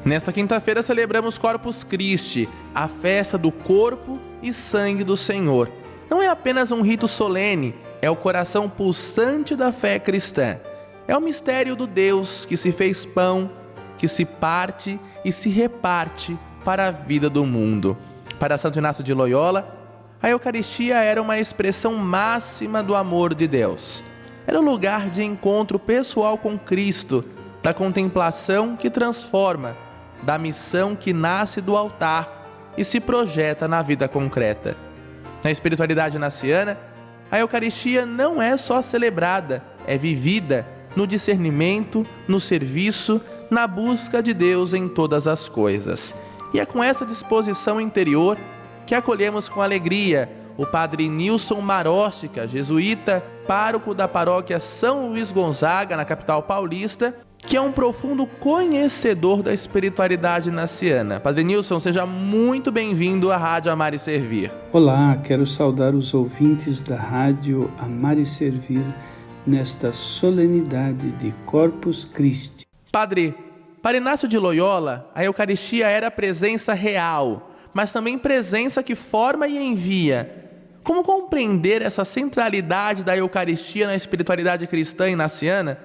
Nesta quinta-feira celebramos Corpus Christi, a festa do corpo e sangue do Senhor. Não é apenas um rito solene, é o coração pulsante da fé cristã. É o mistério do Deus que se fez pão, que se parte e se reparte para a vida do mundo. Para Santo Inácio de Loyola, a Eucaristia era uma expressão máxima do amor de Deus. Era o lugar de encontro pessoal com Cristo, da contemplação que transforma, da missão que nasce do altar e se projeta na vida concreta. Na espiritualidade naciana, a Eucaristia não é só celebrada, é vivida no discernimento, no serviço, na busca de Deus em todas as coisas. E é com essa disposição interior que acolhemos com alegria o padre Nilson Maróstica, jesuíta, pároco da paróquia São Luís Gonzaga, na capital paulista, que é um profundo conhecedor da espiritualidade naciana. Padre Nilson, seja muito bem-vindo à Rádio Amar e Servir. Olá, quero saudar os ouvintes da Rádio Amar e Servir nesta solenidade de Corpus Christi. Padre, para Inácio de Loyola, a Eucaristia era presença real, mas também presença que forma e envia. Como compreender essa centralidade da Eucaristia na espiritualidade cristã e naciana?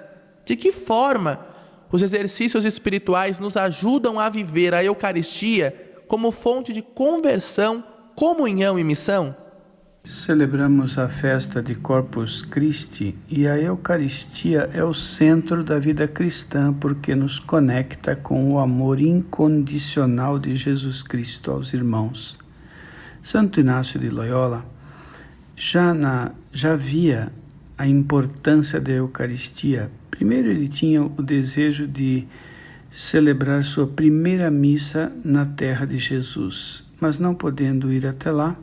De que forma os exercícios espirituais nos ajudam a viver a Eucaristia como fonte de conversão, comunhão e missão? Celebramos a festa de Corpus Christi e a Eucaristia é o centro da vida cristã porque nos conecta com o amor incondicional de Jesus Cristo aos irmãos. Santo Inácio de Loyola já via a importância da Eucaristia. Primeiro, ele tinha o desejo de celebrar sua primeira missa na terra de Jesus, mas não podendo ir até lá,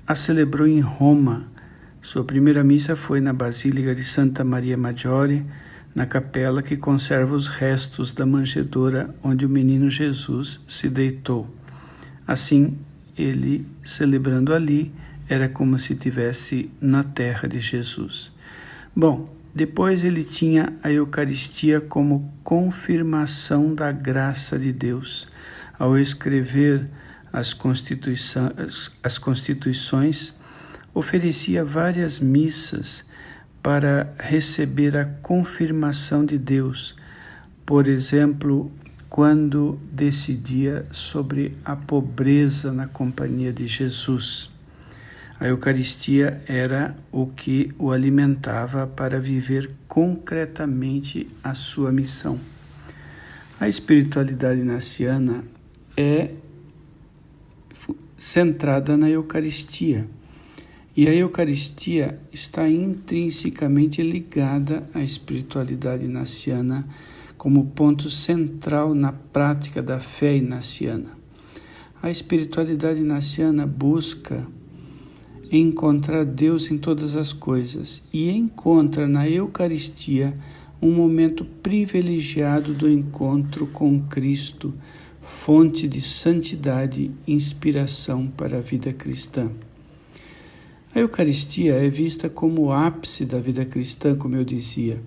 a celebrou em Roma. Sua primeira missa foi na Basílica de Santa Maria Maggiore, na capela que conserva os restos da manjedoura onde o menino Jesus se deitou. Assim, ele, celebrando ali, era como se estivesse na terra de Jesus. Bom, depois ele tinha a Eucaristia como confirmação da graça de Deus. Ao escrever as Constituições, oferecia várias missas para receber a confirmação de Deus. Por exemplo, quando decidia sobre a pobreza na companhia de Jesus. A Eucaristia era o que o alimentava para viver concretamente a sua missão. A espiritualidade naciana é centrada na Eucaristia. E a Eucaristia está intrinsecamente ligada à espiritualidade naciana como ponto central na prática da fé naciana. A espiritualidade naciana busca encontrar Deus em todas as coisas e encontra na Eucaristia um momento privilegiado do encontro com Cristo, fonte de santidade e inspiração para a vida cristã. A Eucaristia é vista como o ápice da vida cristã, como eu dizia,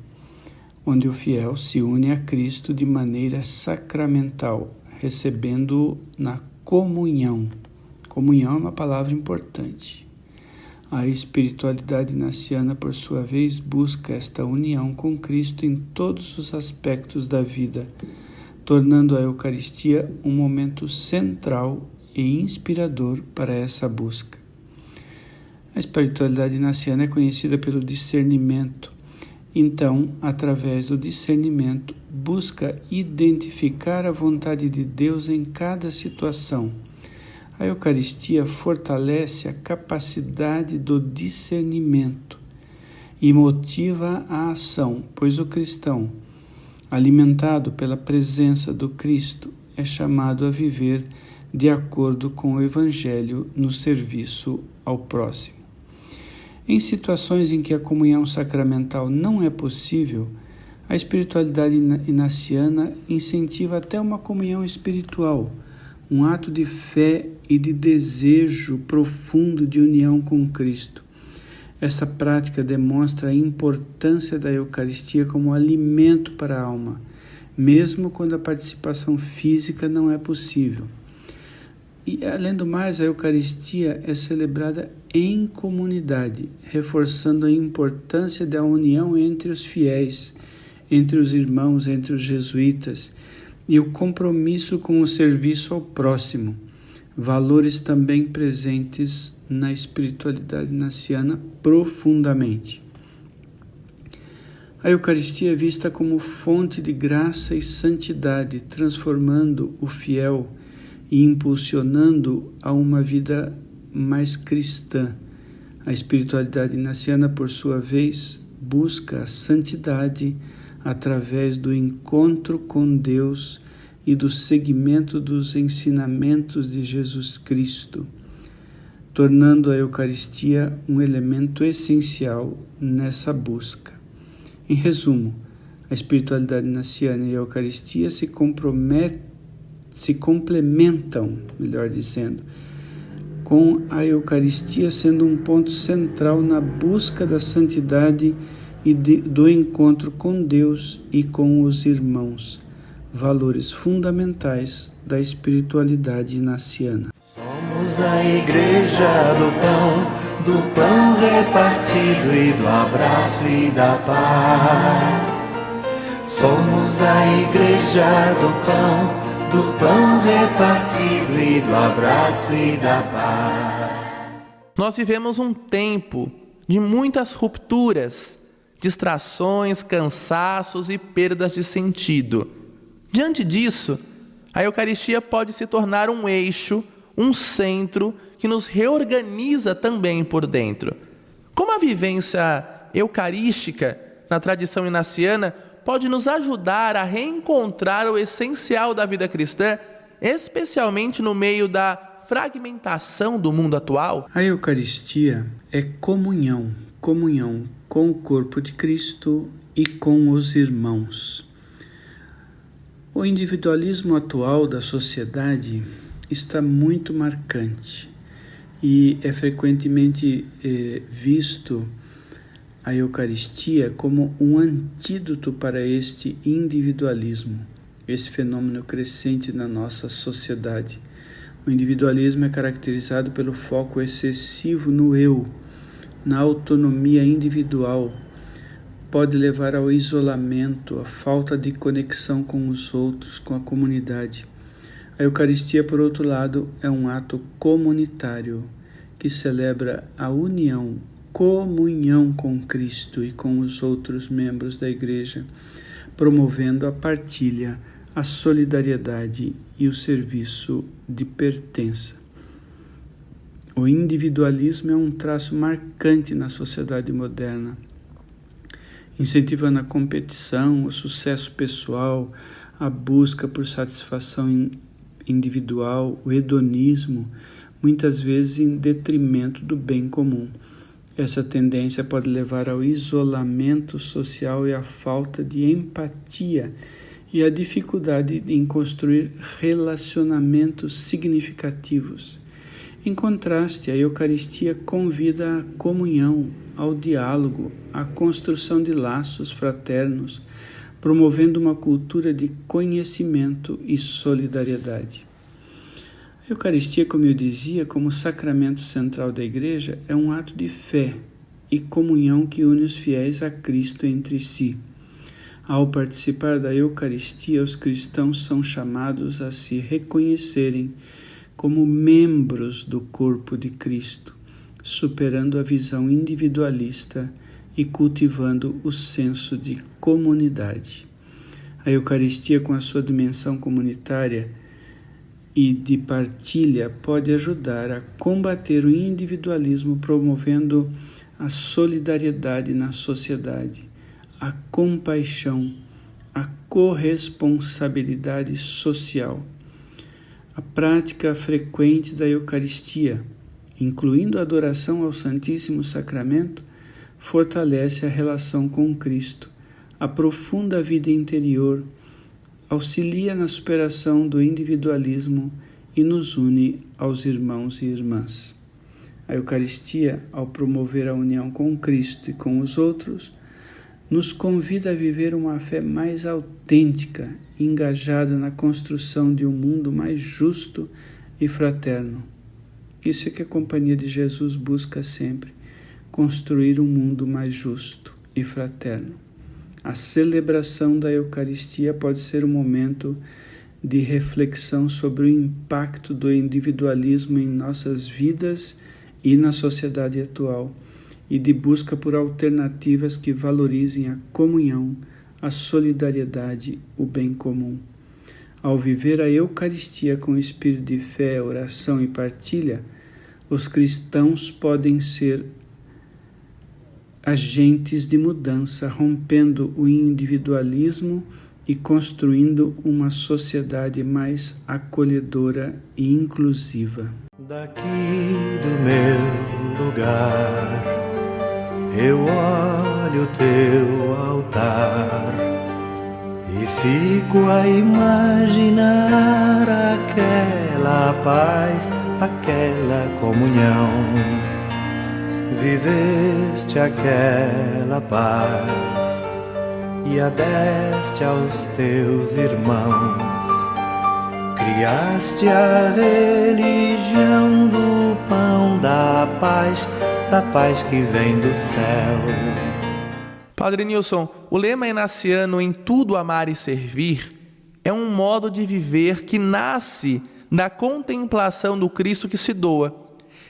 onde o fiel se une a Cristo de maneira sacramental, recebendo-o na comunhão. Comunhão é uma palavra importante. A espiritualidade naciana, por sua vez, busca esta união com Cristo em todos os aspectos da vida, tornando a Eucaristia um momento central e inspirador para essa busca. A espiritualidade naciana é conhecida pelo discernimento. Então, através do discernimento, busca identificar a vontade de Deus em cada situação. A Eucaristia fortalece a capacidade do discernimento e motiva a ação, pois o cristão, alimentado pela presença do Cristo, é chamado a viver de acordo com o Evangelho no serviço ao próximo. Em situações em que a comunhão sacramental não é possível, a espiritualidade inaciana incentiva até uma comunhão espiritual, um ato de fé e de desejo profundo de união com Cristo. Essa prática demonstra a importância da Eucaristia como alimento para a alma, mesmo quando a participação física não é possível. E, além do mais, a Eucaristia é celebrada em comunidade, reforçando a importância da união entre os fiéis, entre os irmãos, entre os jesuítas, e o compromisso com o serviço ao próximo, valores também presentes na espiritualidade ignaciana profundamente. A Eucaristia é vista como fonte de graça e santidade, transformando o fiel e impulsionando a uma vida mais cristã. A espiritualidade ignaciana, por sua vez, busca a santidade através do encontro com Deus e do seguimento dos ensinamentos de Jesus Cristo, tornando a Eucaristia um elemento essencial nessa busca. Em resumo, a espiritualidade ignaciana e a Eucaristia se complementam, melhor dizendo, com a Eucaristia sendo um ponto central na busca da santidade e do encontro com Deus e com os irmãos, valores fundamentais da espiritualidade ignaciana. Somos a Igreja do pão repartido e do abraço e da paz. Somos a Igreja do pão repartido e do abraço e da paz. Nós vivemos um tempo de muitas rupturas, distrações, cansaços e perdas de sentido. Diante disso, a Eucaristia pode se tornar um eixo, um centro que nos reorganiza também por dentro. Como a vivência eucarística na tradição ignaciana pode nos ajudar a reencontrar o essencial da vida cristã, especialmente no meio da fragmentação do mundo atual? A Eucaristia é comunhão com o corpo de Cristo e com os irmãos. O individualismo atual da sociedade está muito marcante e é frequentemente visto a Eucaristia como um antídoto para este individualismo, esse fenômeno crescente na nossa sociedade. O individualismo é caracterizado pelo foco excessivo no eu, na autonomia individual, pode levar ao isolamento, à falta de conexão com os outros, com a comunidade. A Eucaristia, por outro lado, é um ato comunitário que celebra a comunhão com Cristo e com os outros membros da Igreja, promovendo a partilha, a solidariedade e o serviço de pertença. O individualismo é um traço marcante na sociedade moderna, incentivando a competição, o sucesso pessoal, a busca por satisfação individual, o hedonismo, muitas vezes em detrimento do bem comum. Essa tendência pode levar ao isolamento social e à falta de empatia e à dificuldade em construir relacionamentos significativos. Em contraste, a Eucaristia convida à comunhão, ao diálogo, à construção de laços fraternos, promovendo uma cultura de conhecimento e solidariedade. A Eucaristia, como eu dizia, como sacramento central da Igreja, é um ato de fé e comunhão que une os fiéis a Cristo entre si. Ao participar da Eucaristia, os cristãos são chamados a se reconhecerem como membros do corpo de Cristo, superando a visão individualista e cultivando o senso de comunidade. A Eucaristia, com a sua dimensão comunitária e de partilha, pode ajudar a combater o individualismo, promovendo a solidariedade na sociedade, a compaixão, a corresponsabilidade social. A prática frequente da Eucaristia, incluindo a adoração ao Santíssimo Sacramento, fortalece a relação com Cristo, aprofunda a vida interior, auxilia na superação do individualismo e nos une aos irmãos e irmãs. A Eucaristia, ao promover a união com Cristo e com os outros, nos convida a viver uma fé mais autêntica, engajada na construção de um mundo mais justo e fraterno. Isso é que a Companhia de Jesus busca sempre, construir um mundo mais justo e fraterno. A celebração da Eucaristia pode ser um momento de reflexão sobre o impacto do individualismo em nossas vidas e na sociedade atual, e de busca por alternativas que valorizem a comunhão, a solidariedade, o bem comum. Ao viver a Eucaristia com espírito de fé, oração e partilha, os cristãos podem ser agentes de mudança, rompendo o individualismo e construindo uma sociedade mais acolhedora e inclusiva. Daqui do meu lugar, eu olho o teu altar e fico a imaginar aquela paz, aquela comunhão. Viveste aquela paz e a deste aos teus irmãos. Criaste a religião do pão da paz que vem do céu. Padre Nilson, o lema inaciano "em tudo amar e servir" é um modo de viver que nasce da contemplação do Cristo que se doa.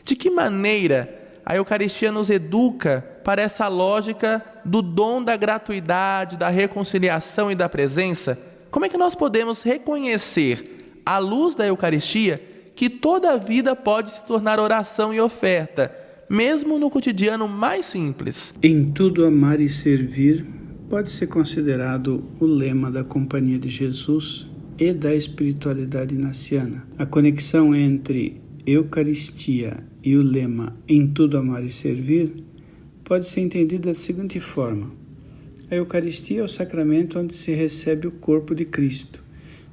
De que maneira a Eucaristia nos educa para essa lógica do dom da gratuidade, da reconciliação e da presença? Como é que nós podemos reconhecer, à luz da Eucaristia, que toda a vida pode se tornar oração e oferta, mesmo no cotidiano mais simples? Em tudo amar e servir pode ser considerado o lema da Companhia de Jesus e da espiritualidade inaciana. A conexão entre Eucaristia e o lema "em tudo amar e servir" pode ser entendida da seguinte forma: a Eucaristia é o sacramento onde se recebe o corpo de Cristo,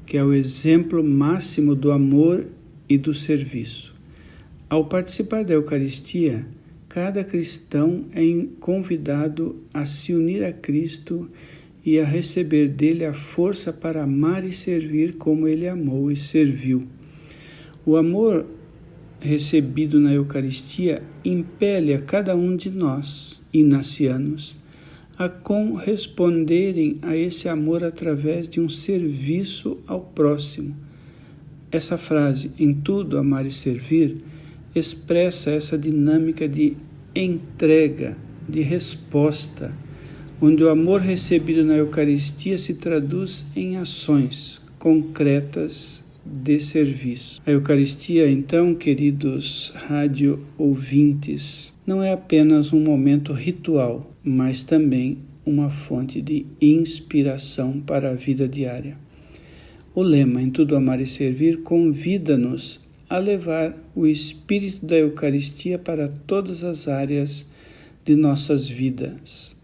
que é o exemplo máximo do amor e do serviço. Ao participar da Eucaristia, cada cristão é convidado a se unir a Cristo e a receber dele a força para amar e servir como ele amou e serviu. O amor recebido na Eucaristia impele a cada um de nós, inacianos, a corresponderem a esse amor através de um serviço ao próximo. Essa frase, "em tudo amar e servir", expressa essa dinâmica de entrega, de resposta, onde o amor recebido na Eucaristia se traduz em ações concretas de serviço. A Eucaristia, então, queridos rádio ouvintes, não é apenas um momento ritual, mas também uma fonte de inspiração para a vida diária. O lema "em tudo amar e servir" convida-nos a levar o espírito da Eucaristia para todas as áreas de nossas vidas,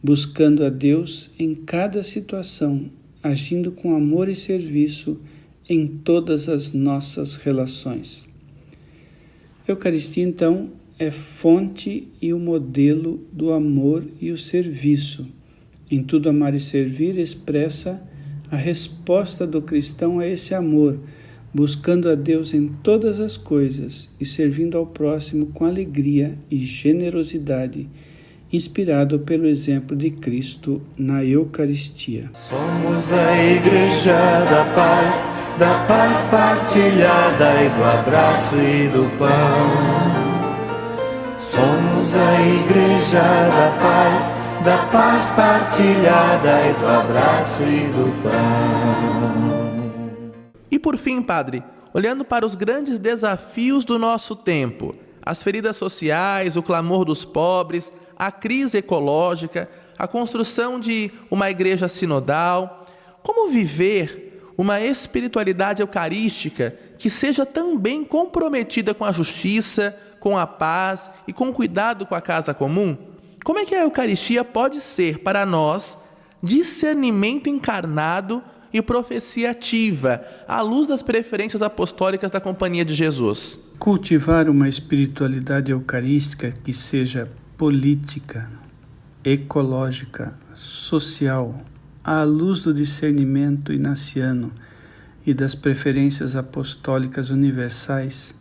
buscando a Deus em cada situação, agindo com amor e serviço em todas as nossas relações. A Eucaristia, então, é fonte e o modelo do amor e o serviço. Em tudo amar e servir expressa a resposta do cristão a esse amor, buscando a Deus em todas as coisas e servindo ao próximo com alegria e generosidade, inspirado pelo exemplo de Cristo na Eucaristia. Somos a Igreja da paz partilhada e do abraço e do pão. Somos a Igreja da paz partilhada e do abraço e do pão. E por fim, Padre, olhando para os grandes desafios do nosso tempo, as feridas sociais, o clamor dos pobres, a crise ecológica, a construção de uma igreja sinodal, como viver uma espiritualidade eucarística que seja também comprometida com a justiça, com a paz e com cuidado com a casa comum? Como é que a Eucaristia pode ser para nós discernimento encarnado e profecia ativa, à luz das preferências apostólicas da Companhia de Jesus? Cultivar uma espiritualidade eucarística que seja política ecológica, social, à luz do discernimento inaciano e das preferências apostólicas universais,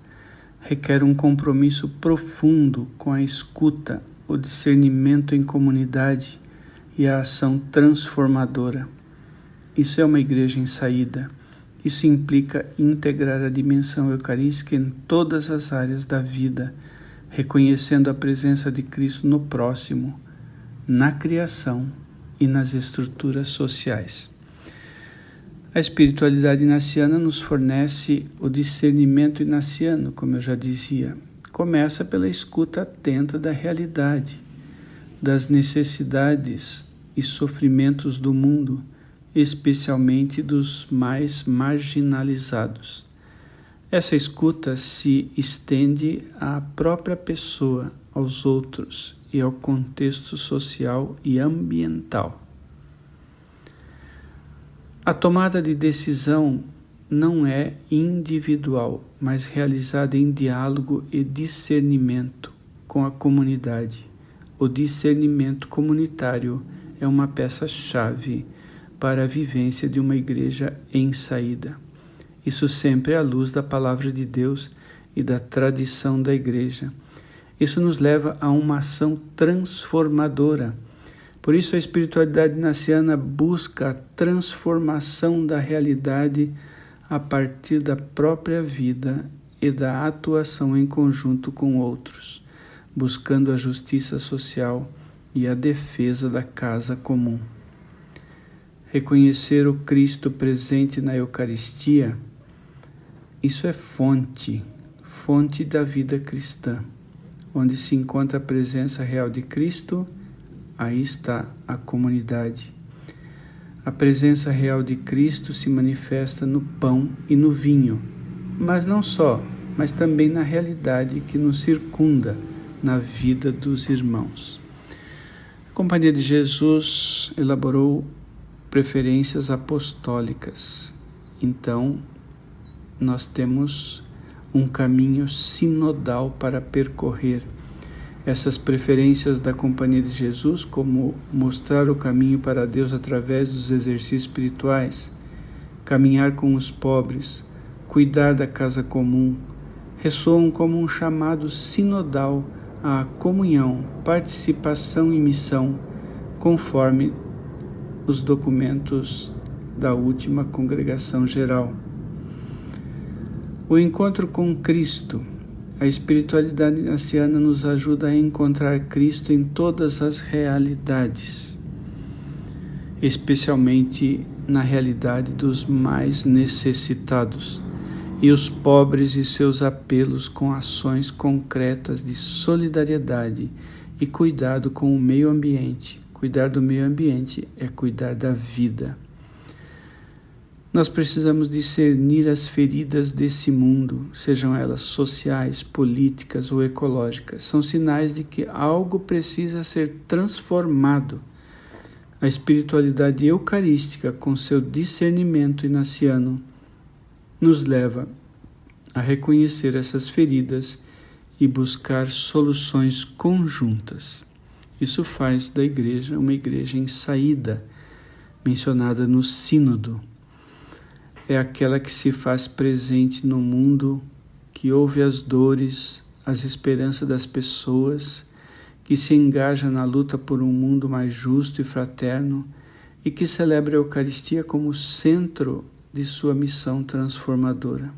requer um compromisso profundo com a escuta, o discernimento em comunidade e a ação transformadora. Isso é uma igreja em saída. Isso implica integrar a dimensão eucarística em todas as áreas da vida, reconhecendo a presença de Cristo no próximo, na criação e nas estruturas sociais. A espiritualidade inaciana nos fornece o discernimento inaciano, como eu já dizia. Começa pela escuta atenta da realidade, das necessidades e sofrimentos do mundo, especialmente dos mais marginalizados. Essa escuta se estende à própria pessoa, aos outros e ao contexto social e ambiental. A tomada de decisão não é individual, mas realizada em diálogo e discernimento com a comunidade. O discernimento comunitário é uma peça-chave para a vivência de uma igreja em saída. Isso sempre à luz da palavra de Deus e da tradição da igreja. Isso nos leva a uma ação transformadora. Por isso a espiritualidade inaciana busca a transformação da realidade a partir da própria vida e da atuação em conjunto com outros, buscando a justiça social e a defesa da casa comum. Reconhecer o Cristo presente na Eucaristia, isso é fonte da vida cristã. Onde se encontra a presença real de Cristo, aí está a comunidade. A presença real de Cristo se manifesta no pão e no vinho, mas não só, mas também na realidade que nos circunda, na vida dos irmãos. A Companhia de Jesus elaborou preferências apostólicas. Então, nós temos um caminho sinodal para percorrer. Essas preferências da Companhia de Jesus, como mostrar o caminho para Deus através dos exercícios espirituais, caminhar com os pobres, cuidar da casa comum, ressoam como um chamado sinodal à comunhão, participação e missão, conforme os documentos da última Congregação Geral. O encontro com Cristo, a espiritualidade inaciana nos ajuda a encontrar Cristo em todas as realidades, especialmente na realidade dos mais necessitados, e os pobres e seus apelos com ações concretas de solidariedade e cuidado com o meio ambiente. Cuidar do meio ambiente é cuidar da vida. Nós precisamos discernir as feridas desse mundo, sejam elas sociais, políticas ou ecológicas. São sinais de que algo precisa ser transformado. A espiritualidade eucarística, com seu discernimento inaciano, nos leva a reconhecer essas feridas e buscar soluções conjuntas. Isso faz da igreja uma igreja em saída, mencionada no Sínodo. É aquela que se faz presente no mundo, que ouve as dores, as esperanças das pessoas, que se engaja na luta por um mundo mais justo e fraterno e que celebra a Eucaristia como centro de sua missão transformadora.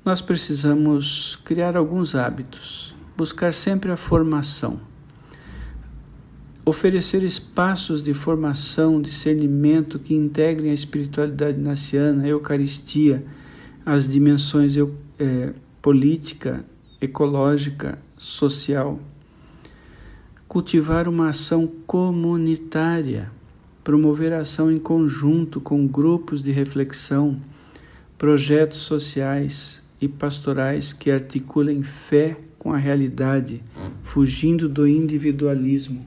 Nós precisamos criar alguns hábitos, buscar sempre a formação, oferecer espaços de formação, discernimento que integrem a espiritualidade inaciana, a Eucaristia, as dimensões política, ecológica, social. Cultivar uma ação comunitária, promover ação em conjunto com grupos de reflexão, projetos sociais e pastorais que articulem fé com a realidade, fugindo do individualismo.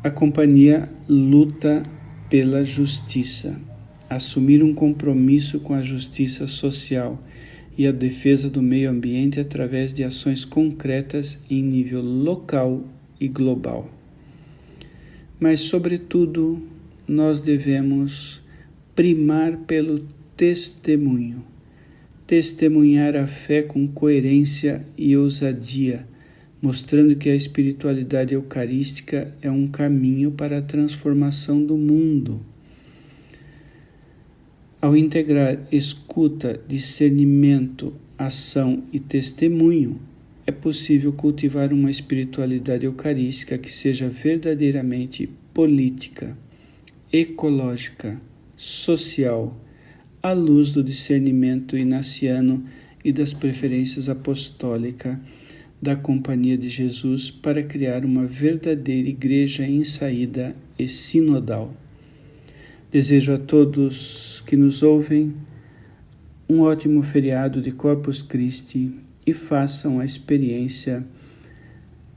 A companhia luta pela justiça, assumir um compromisso com a justiça social e a defesa do meio ambiente através de ações concretas em nível local e global. Mas, sobretudo, nós devemos primar pelo testemunho, testemunhar a fé com coerência e ousadia, mostrando que a espiritualidade eucarística é um caminho para a transformação do mundo. Ao integrar escuta, discernimento, ação e testemunho, é possível cultivar uma espiritualidade eucarística que seja verdadeiramente política, ecológica, social, à luz do discernimento inaciano e das preferências apostólicas da Companhia de Jesus para criar uma verdadeira igreja em saída e sinodal. Desejo a todos que nos ouvem um ótimo feriado de Corpus Christi e façam a experiência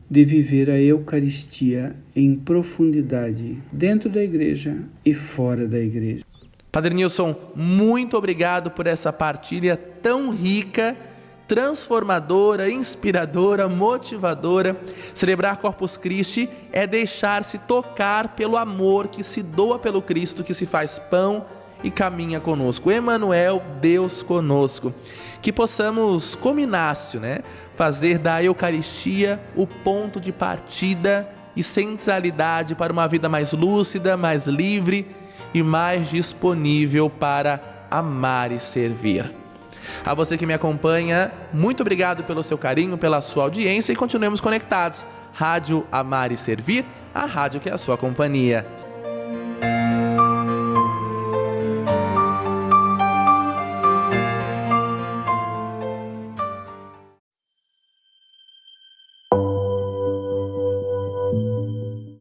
de viver a Eucaristia em profundidade, dentro da igreja e fora da igreja. Padre Nilson, muito obrigado por essa partilha tão rica, transformadora, inspiradora, motivadora. Celebrar Corpus Christi é deixar-se tocar pelo amor que se doa pelo Cristo, que se faz pão e caminha conosco. Emmanuel, Deus conosco. Que possamos, como Inácio, fazer da Eucaristia o ponto de partida e centralidade para uma vida mais lúcida, mais livre e mais disponível para amar e servir. A você que me acompanha, muito obrigado pelo seu carinho, pela sua audiência e continuemos conectados. Rádio Amar e Servir, a rádio que é a sua companhia.